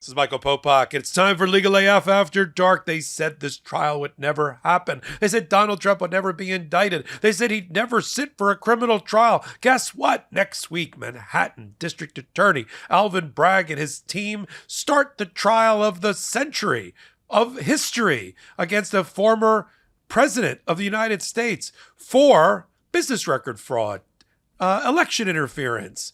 This is Michael Popok. It's time for Legal AF After Dark. They said this trial would never happen. They said Donald Trump would never be indicted. They said he'd never sit for a criminal trial. Guess what? Next week, Manhattan District Attorney Alvin Bragg and his team start the trial of the century, of history, against a former president of the United States for business record fraud, election interference,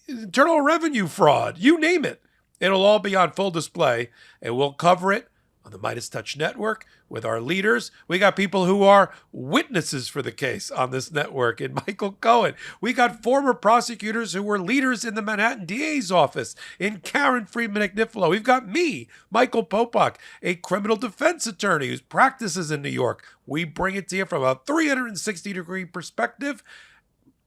internal revenue fraud, you name it. It'll all be on full display, and we'll cover it on the MeidasTouch network with our leaders. We got people who are witnesses for the case on this network in Michael Cohen. We got former prosecutors who were leaders in the Manhattan DA's office in Karen Friedman McNiffalo. We've got me, Michael Popok, a criminal defense attorney who practices in New York. We bring it to you from a 360-degree perspective.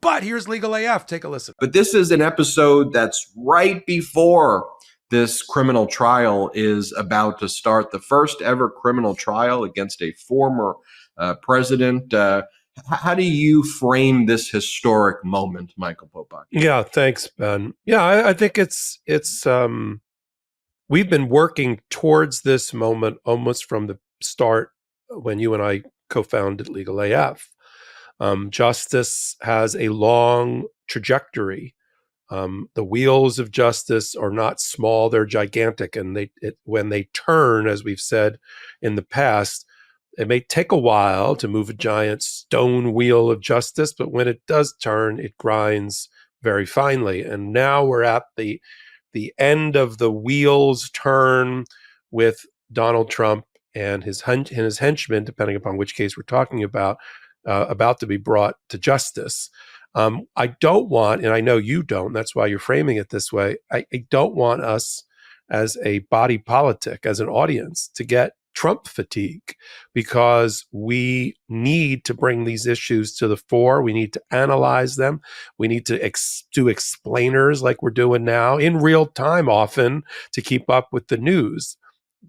But here's Legal AF. Take a listen. But this is an episode that's right before this criminal trial is about to start, the first ever criminal trial against a former president. How do you frame this historic moment, Michael Popok? Yeah, thanks, Ben. Yeah, I think it's we've been working towards this moment almost from the start when you and I co-founded Legal AF. Justice has a long trajectory. The wheels of justice are not small, they're gigantic. And when they turn, as we've said in the past, it may take a while to move a giant stone wheel of justice, but when it does turn, it grinds very finely. And now we're at the end of the wheels turn with Donald Trump and his henchmen, depending upon which case we're talking about to be brought to justice. I don't want, and I know you don't, that's why you're framing it this way, I don't want us as a body politic, as an audience, to get Trump fatigue, because we need to bring these issues to the fore. We need to analyze them. We need to do explainers like we're doing now in real time often to keep up with the news.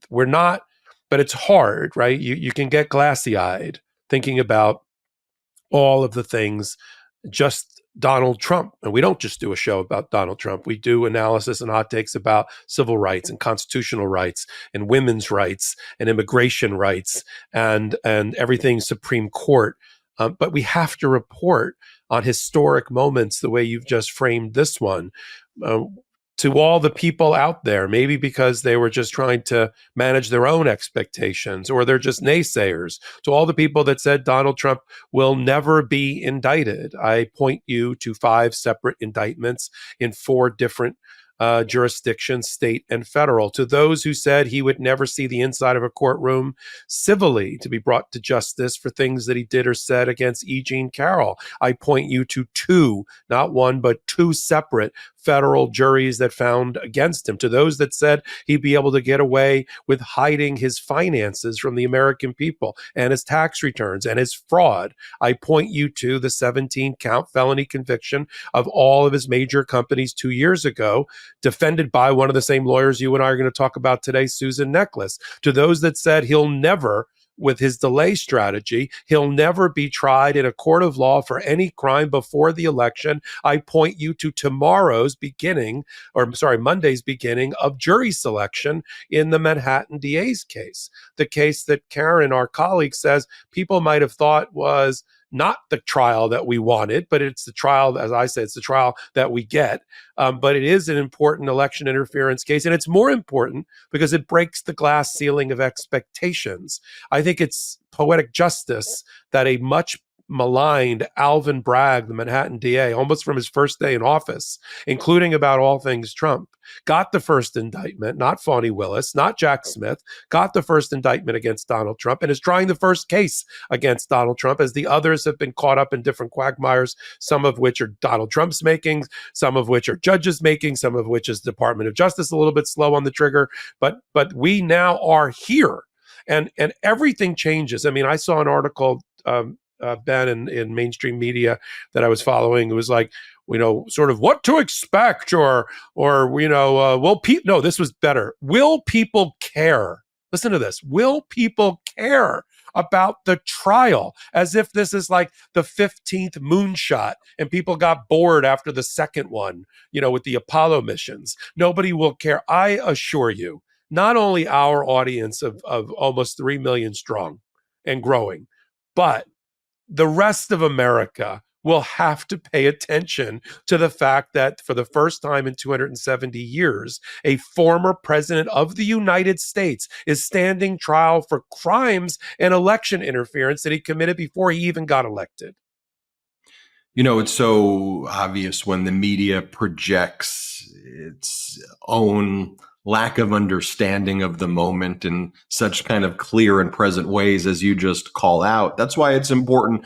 We're not, but it's hard, right? You can get glassy-eyed thinking about all of the things, just Donald Trump. And we don't just do a show about Donald Trump. We do analysis and hot takes about civil rights and constitutional rights and women's rights and immigration rights and everything Supreme Court. But we have to report on historic moments the way you've just framed this one. To all the people out there, maybe because they were just trying to manage their own expectations, or they're just naysayers, to all the people that said Donald Trump will never be indicted, I point you to 5 separate indictments in 4 different jurisdictions, state and federal. To those who said he would never see the inside of a courtroom civilly to be brought to justice for things that he did or said against E. Jean Carroll, I point you to 2, not 1, but 2 separate federal juries that found against him. To those that said he'd be able to get away with hiding his finances from the American people and his tax returns and his fraud, I point you to the 17-count felony conviction of all of his major companies 2 years ago, defended by one of the same lawyers you and I are going to talk about today, Susan Necklace. To those that said he'll never, with his delay strategy, he'll never be tried in a court of law for any crime before the election, I point you to Monday's beginning of jury selection in the Manhattan DA's case. The case that Karen, our colleague, says people might have thought was not the trial that we wanted, but it's the trial, as I said, it's the trial that we get. But it is an important election interference case. And it's more important because it breaks the glass ceiling of expectations. I think it's poetic justice that a much maligned Alvin Bragg, the Manhattan DA, almost from his first day in office, including about all things Trump, got the first indictment, not Fani Willis, not Jack Smith, got the first indictment against Donald Trump and is trying the first case against Donald Trump, as the others have been caught up in different quagmires, some of which are Donald Trump's making, some of which are judges making, some of which is Department of Justice a little bit slow on the trigger. But we now are here, and everything changes. I mean, I saw an article, Ben, in mainstream media that I was following. It was like, sort of what to expect, or no, this was better. Will people care? Listen to this. Will people care about the trial, as if this is like the 15th moonshot and people got bored after the second one, with the Apollo missions. Nobody will care. I assure you, not only our audience of almost 3 million strong and growing, but the rest of America will have to pay attention to the fact that for the first time in 270 years, a former president of the United States is standing trial for crimes and election interference that he committed before he even got elected. It's so obvious when the media projects its own lack of understanding of the moment in such kind of clear and present ways as you just call out. That's why it's important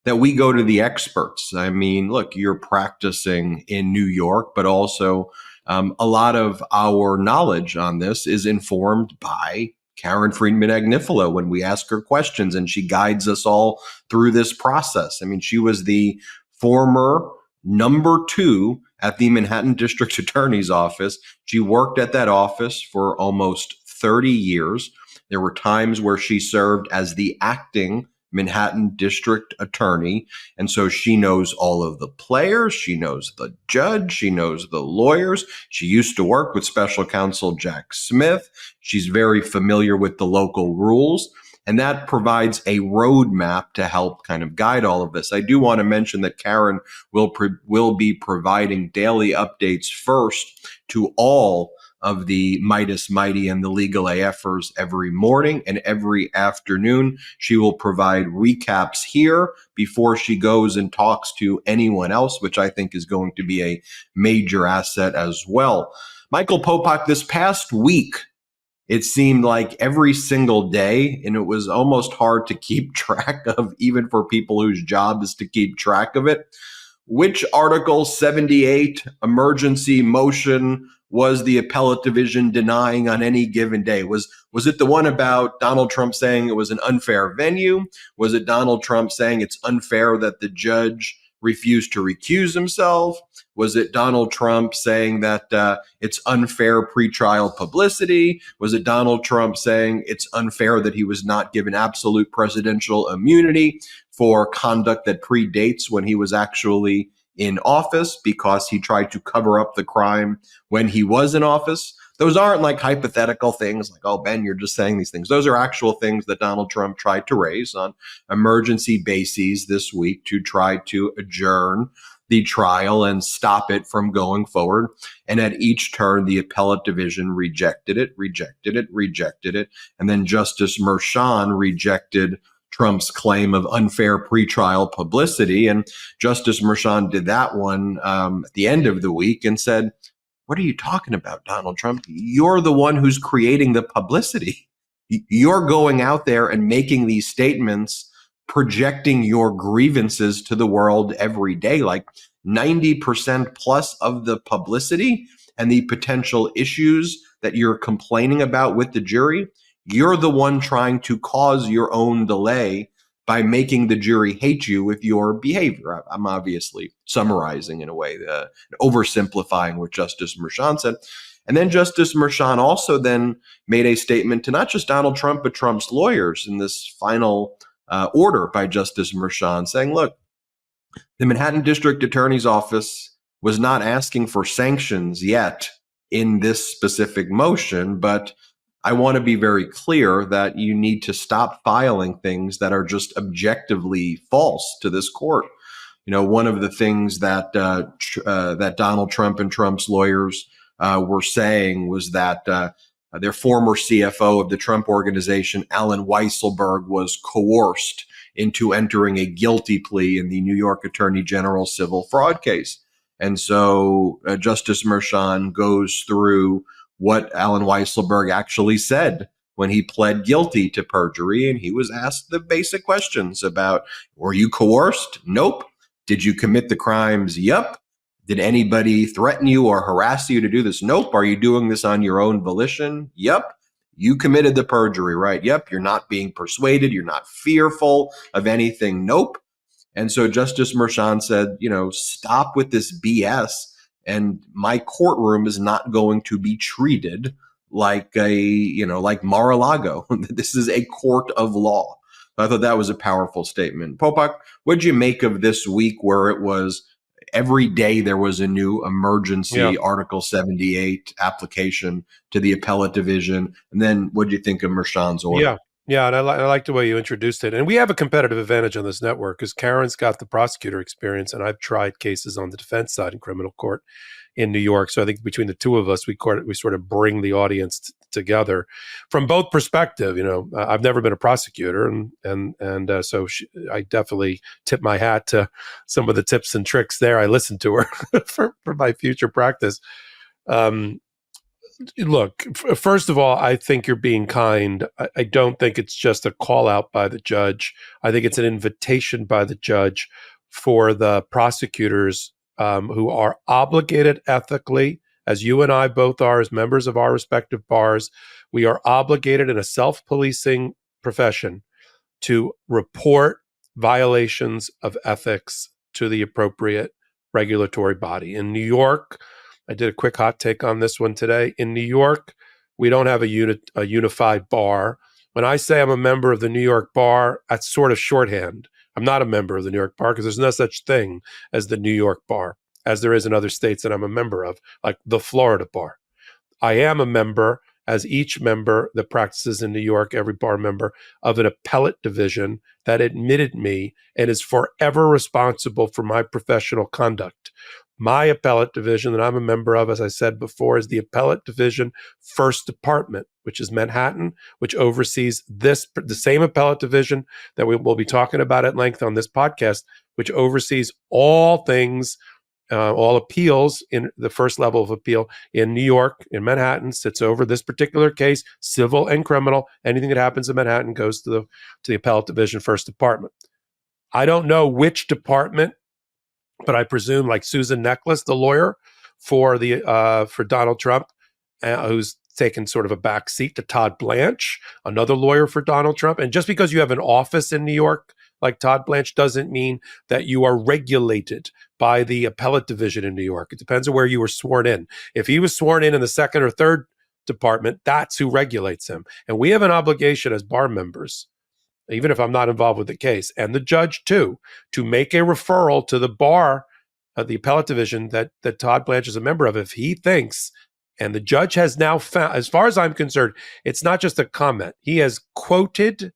that we go to the experts. I mean, look, you're practicing in New York, but also a lot of our knowledge on this is informed by Karen Friedman Agnifilo when we ask her questions, and she guides us all through this process. I mean, she was the former number 2 at the Manhattan District Attorney's Office. She worked at that office for almost 30 years. There were times where she served as the acting Manhattan District Attorney. And so she knows all of the players. She knows the judge. She knows the lawyers. She used to work with special counsel Jack Smith. She's very familiar with the local rules. And that provides a roadmap to help kind of guide all of this. I do want to mention that Karen will be providing daily updates first to all of the Meidas Mighty and the Legal AFers every morning and every afternoon. She will provide recaps here before she goes and talks to anyone else, which I think is going to be a major asset as well. Michael Popok, this past week, it seemed like every single day, and it was almost hard to keep track of, even for people whose job is to keep track of it. Which Article 78 emergency motion was the appellate division denying on any given day? Was it the one about Donald Trump saying it was an unfair venue? Was it Donald Trump saying it's unfair that the judge refused to recuse himself? Was it Donald Trump saying that it's unfair pretrial publicity? Was it Donald Trump saying it's unfair that he was not given absolute presidential immunity for conduct that predates when he was actually in office because he tried to cover up the crime when he was in office? Those aren't like hypothetical things like, oh, Ben, you're just saying these things. Those are actual things that Donald Trump tried to raise on emergency bases this week to try to adjourn the trial and stop it from going forward. And at each turn, the appellate division rejected it. And then Justice Merchan rejected Trump's claim of unfair pretrial publicity. And Justice Merchan did that one at the end of the week and said, what are you talking about, Donald Trump? You're the one who's creating the publicity. You're going out there and making these statements, projecting your grievances to the world every day. Like 90% plus of the publicity and the potential issues that you're complaining about with the jury, you're the one trying to cause your own delay by making the jury hate you with your behavior. I'm obviously summarizing in a way, oversimplifying what Justice Merchan said. And then Justice Merchan also then made a statement to not just Donald Trump, but Trump's lawyers in this final order by Justice Merchan saying, look, the Manhattan District Attorney's Office was not asking for sanctions yet in this specific motion, but I want to be very clear that you need to stop filing things that are just objectively false to this court. One of the things that that Donald Trump and Trump's lawyers were saying was that their former CFO of the Trump Organization, Alan Weisselberg, was coerced into entering a guilty plea in the New York Attorney General civil fraud case. And so Justice Merchan goes through what Alan Weisselberg actually said when he pled guilty to perjury. And he was asked the basic questions about, were you coerced? Nope. Did you commit the crimes? Yep. Did anybody threaten you or harass you to do this? Nope. Are you doing this on your own volition? Yep. You committed the perjury, right? Yep. You're not being persuaded. You're not fearful of anything. Nope. And so Justice Merchan said, stop with this BS. And my courtroom is not going to be treated like like Mar-a-Lago. This is a court of law. I thought that was a powerful statement. Popok, what'd you make of this week where it was every day there was a new Yeah. emergency Article 78 application to the appellate division? And then what'd you think of Merchan's order? Yeah. Yeah. And I like the way you introduced it. And we have a competitive advantage on this network because Karen's got the prosecutor experience, and I've tried cases on the defense side in criminal court in New York. So I think between the two of us, we sort of bring the audience together from both perspective. I've never been a prosecutor, so I definitely tip my hat to some of the tips and tricks there. I listened to her for my future practice. Look, first of all, I think you're being kind. I don't think it's just a call out by the judge. I think it's an invitation by the judge for the prosecutors who are obligated ethically, as you and I both are, as members of our respective bars. We are obligated in a self-policing profession to report violations of ethics to the appropriate regulatory body. In New York, I did a quick hot take on this one today. In New York, we don't have a unified bar. When I say I'm a member of the New York bar, that's sort of shorthand. I'm not a member of the New York bar because there's no such thing as the New York bar, as there is in other states that I'm a member of, like the Florida bar. I am a member, as each member that practices in New York, every bar member, of an appellate division that admitted me and is forever responsible for my professional conduct. My appellate division that I'm a member of, as I said before, is the Appellate Division First Department, which is Manhattan, which oversees the same appellate division that we will be talking about at length on this podcast, which oversees all things, all appeals in the first level of appeal in New York, in Manhattan, sits over this particular case, civil and criminal. Anything that happens in Manhattan goes to the Appellate Division First Department. I don't know which department, but I presume like Susan Necklace, the lawyer for Donald Trump, who's taken sort of a back seat to Todd Blanche, another lawyer for Donald Trump. And just because you have an office in New York like Todd Blanche doesn't mean that you are regulated by the appellate division in New York. It depends on where you were sworn in. If he was sworn in the second or third department, that's who regulates him. And we have an obligation as bar members, even if I'm not involved with the case, and the judge too, to make a referral to the bar of the appellate division that Todd Blanche is a member of if he thinks, and the judge has now found, as far as I'm concerned, it's not just a comment. He has quoted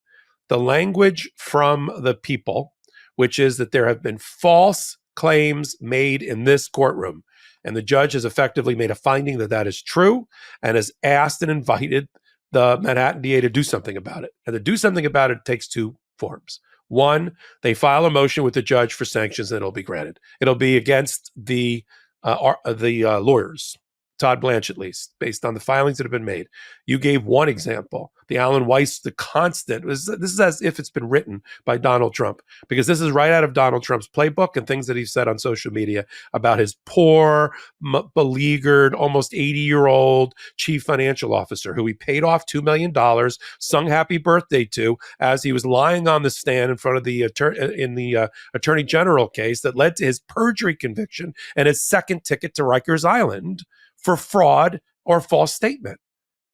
the language from the people, which is that there have been false claims made in this courtroom. And the judge has effectively made a finding that that is true and has asked and invited the Manhattan DA to do something about it. And to do something about it takes two forms. One, they file a motion with the judge for sanctions and it'll be granted. It'll be against the lawyers, Todd Blanche at least, based on the filings that have been made. You gave one example, the Alan Weiss, the constant. This is as if it's been written by Donald Trump, because this is right out of Donald Trump's playbook and things that he said on social media about his poor, beleaguered, almost 80-year-old chief financial officer who he paid off $2 million, sung happy birthday to as he was lying on the stand in front of the attorney general case that led to his perjury conviction and his second ticket to Rikers Island for fraud or false statement.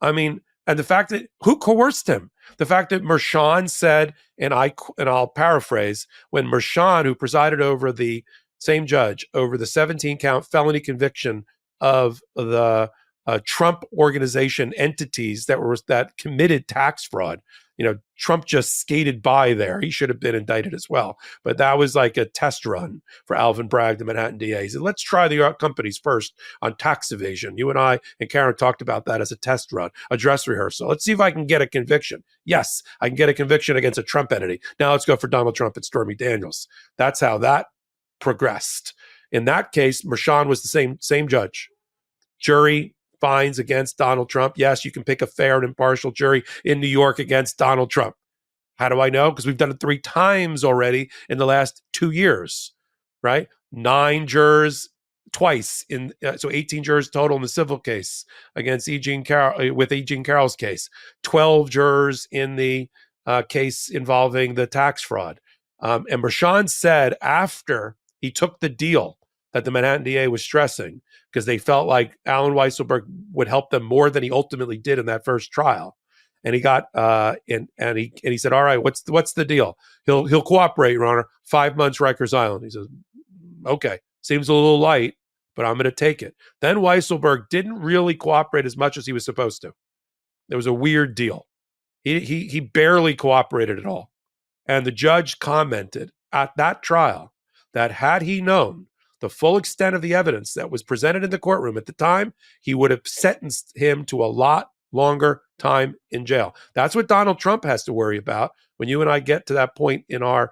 I mean, and the fact that who coerced him? The fact that Merchan said, and I'll paraphrase, when Merchan, who presided over the same judge over the 17-count felony conviction of the Trump organization entities that committed tax fraud. Trump just skated by there. He should have been indicted as well. But that was like a test run for Alvin Bragg, the Manhattan DA. He said, let's try the companies first on tax evasion. You and I and Karen talked about that as a test run, a dress rehearsal. Let's see if I can get a conviction. Yes, I can get a conviction against a Trump entity. Now let's go for Donald Trump and Stormy Daniels. That's how that progressed. In that case, Merchan was the same judge. Jury finds against Donald Trump. Yes, you can pick a fair and impartial jury in New York against Donald Trump. How do I know? Because we've done it 3 times already in the last 2 years, right? 9 jurors twice so 18 jurors total in the civil case against E. Jean Carroll's case, 12 jurors in the case involving the tax fraud. And Merchan said after he took the deal that the Manhattan DA was stressing, because they felt like Alan Weisselberg would help them more than he ultimately did in that first trial. and he got and he said, "All right, what's the deal? He'll cooperate, Your Honor. 5 months Rikers Island." He says, "Okay, seems a little light, but I'm going to take it." Then Weisselberg didn't really cooperate as much as he was supposed to. There was a weird deal. He barely cooperated at all. And the judge commented at that trial that had he known the full extent of the evidence that was presented in the courtroom at the time, he would have sentenced him to a lot longer time in jail. That's what Donald Trump has to worry about when you and I get to that point in our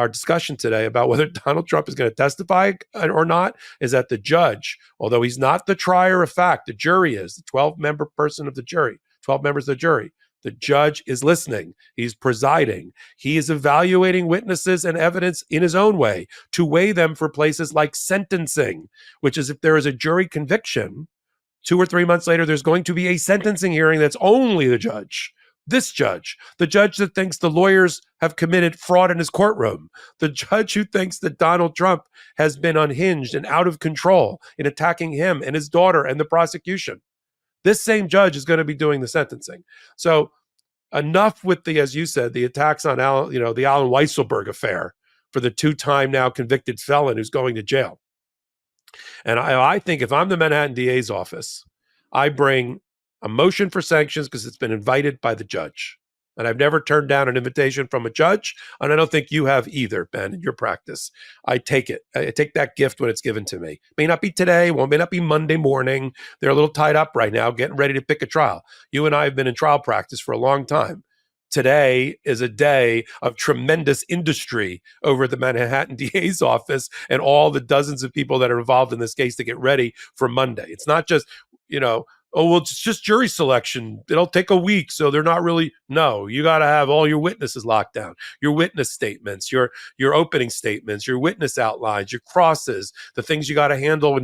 discussion today about whether Donald Trump is going to testify or not, is that the judge, although he's not the trier of fact, the jury is, the 12-member person of the jury, 12 members of the jury. The judge is listening. He's presiding. He is evaluating witnesses and evidence in his own way to weigh them for places like sentencing, which is if there is a jury conviction, 2 or 3 months later, there's going to be a sentencing hearing that's only the judge. This judge, the judge that thinks the lawyers have committed fraud in his courtroom, the judge who thinks that Donald Trump has been unhinged and out of control in attacking him and his daughter and the prosecution. This same judge is going to be doing the sentencing. So enough with the, as you said, the attacks on the Alan Weisselberg affair for the 2-time now convicted felon who's going to jail. And I think if I'm the Manhattan DA's office, I bring a motion for sanctions because it's been invited by the judge. And I've never turned down an invitation from a judge. And I don't think you have either, Ben, in your practice. I take it. I take that gift when it's given to me. May not be today. Well, may not be Monday morning. They're a little tied up right now, getting ready to pick a trial. You and I have been in trial practice for a long time. Today is a day of tremendous industry over the Manhattan DA's office and all the dozens of people that are involved in this case to get ready for Monday. It's not just, oh, well, it's just jury selection. It'll take a week, so they're not really. No, you got to have all your witnesses locked down, your witness statements, your opening statements, your witness outlines, your crosses, the things you got to handle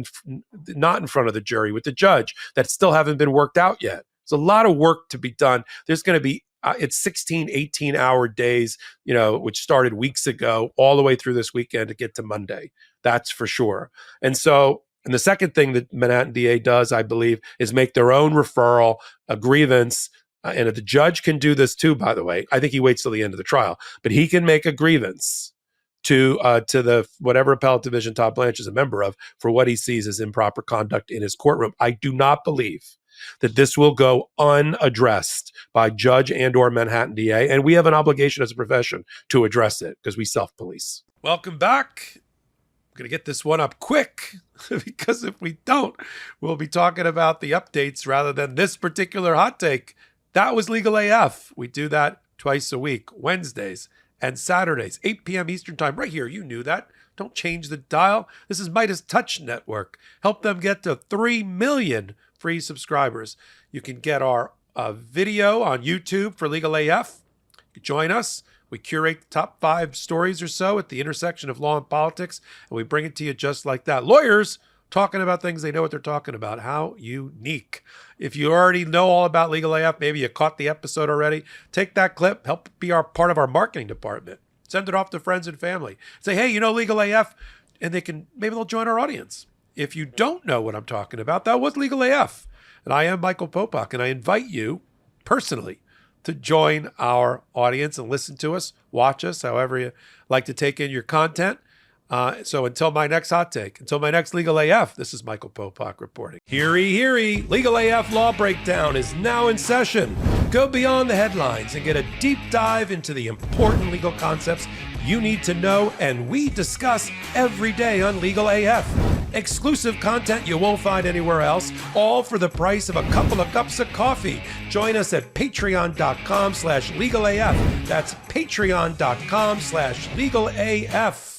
not in front of the jury with the judge that still haven't been worked out yet. There's a lot of work to be done. There's going to be it's 16, 18-hour days, which started weeks ago, all the way through this weekend to get to Monday. That's for sure. And the second thing that Manhattan DA does, I believe, is make their own referral, a grievance. And if the judge can do this too, by the way, I think he waits till the end of the trial, but he can make a grievance to the whatever appellate division Todd Blanche is a member of for what he sees as improper conduct in his courtroom. I do not believe that this will go unaddressed by judge and or Manhattan DA. And we have an obligation as a profession to address it because we self-police. Welcome back. I'm going to get this one up quick because if we don't, we'll be talking about the updates rather than this particular hot take. That was Legal AF. We do that twice a week, Wednesdays and Saturdays, 8 p.m. Eastern time, right here. You knew that. Don't change the dial. This is MeidasTouch Network. Help them get to 3 million free subscribers. You can get our video on YouTube for Legal AF. You can join us. We curate the top 5 stories or so at the intersection of law and politics, and we bring it to you just like that. Lawyers talking about things they know what they're talking about. How unique. If you already know all about Legal AF, maybe you caught the episode already, take that clip, help be part of our marketing department. Send it off to friends and family. Say, hey, Legal AF, and maybe they'll join our audience. If you don't know what I'm talking about, that was Legal AF. And I am Michael Popok, and I invite you personally to join our audience and listen to us, watch us, however you like to take in your content. So until my next hot take, until my next Legal AF, this is Michael Popok reporting. Heary, Legal AF Law Breakdown is now in session. Go beyond the headlines and get a deep dive into the important legal concepts you need to know, and we discuss every day on Legal AF. Exclusive content you won't find anywhere else, all for the price of a couple of cups of coffee. Join us at patreon.com/legalaf. That's patreon.com/legalaf.